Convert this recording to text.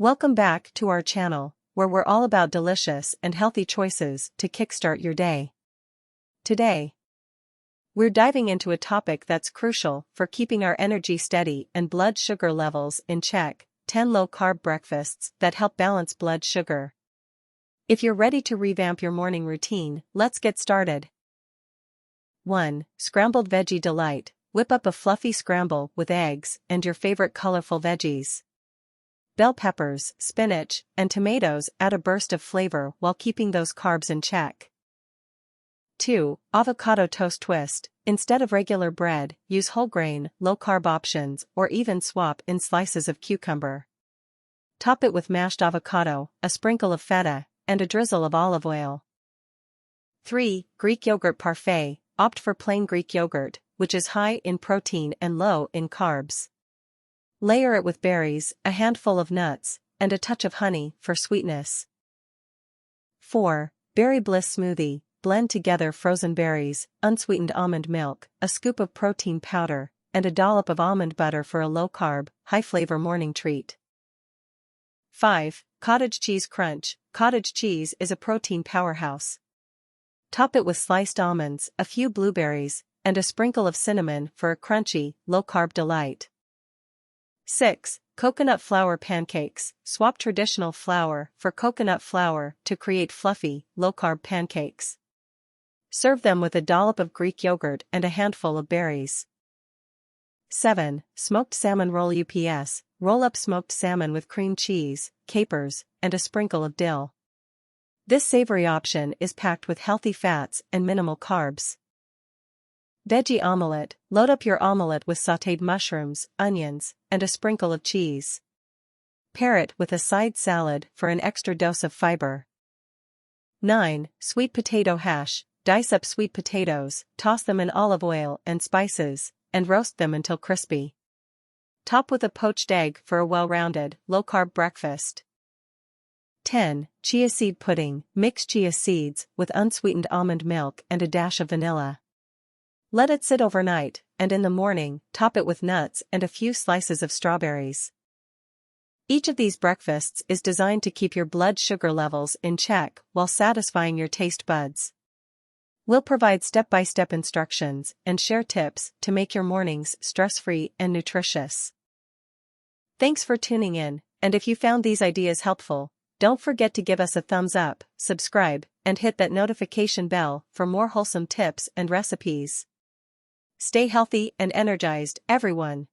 Welcome back to our channel, where we're all about delicious and healthy choices to kickstart your day. Today, we're diving into a topic that's crucial for keeping our energy steady and blood sugar levels in check: 10 low-carb breakfasts that help balance blood sugar. If you're ready to revamp your morning routine, let's get started. 1. Scrambled Veggie Delight. Whip up a fluffy scramble with eggs and your favorite colorful veggies. Bell peppers, spinach, and tomatoes add a burst of flavor while keeping those carbs in check. 2. Avocado Toast Twist. Instead of regular bread, use whole grain, low-carb options, or even swap in slices of cucumber. Top it with mashed avocado, a sprinkle of feta, and a drizzle of olive oil. 3. Greek Yogurt Parfait. Opt for plain Greek yogurt, which is high in protein and low in carbs. Layer it with berries, a handful of nuts, and a touch of honey for sweetness. 4. Berry Bliss Smoothie. Blend together frozen berries, unsweetened almond milk, a scoop of protein powder, and a dollop of almond butter for a low-carb, high-flavor morning treat. 5. Cottage Cheese Crunch. Cottage cheese is a protein powerhouse. Top it with sliced almonds, a few blueberries, and a sprinkle of cinnamon for a crunchy, low-carb delight. 6. Coconut Flour Pancakes. Swap traditional flour for coconut flour to create fluffy, low-carb pancakes. Serve them with a dollop of Greek yogurt and a handful of berries. 7. Smoked Salmon Rollups. Roll up smoked salmon with cream cheese, capers, and a sprinkle of dill. This savory option is packed with healthy fats and minimal carbs. Veggie Omelette. Load up your omelette with sautéed mushrooms, onions, and a sprinkle of cheese. Pair it with a side salad for an extra dose of fiber. 9. Sweet Potato Hash. Dice up sweet potatoes, toss them in olive oil and spices, and roast them until crispy. Top with a poached egg for a well-rounded, low-carb breakfast. 10. Chia Seed Pudding. Mix chia seeds with unsweetened almond milk and a dash of vanilla. Let it sit overnight, and in the morning, top it with nuts and a few slices of strawberries. Each of these breakfasts is designed to keep your blood sugar levels in check while satisfying your taste buds. We'll provide step-by-step instructions and share tips to make your mornings stress-free and nutritious. Thanks for tuning in, and if you found these ideas helpful, don't forget to give us a thumbs up, subscribe, and hit that notification bell for more wholesome tips and recipes. Stay healthy and energized, everyone.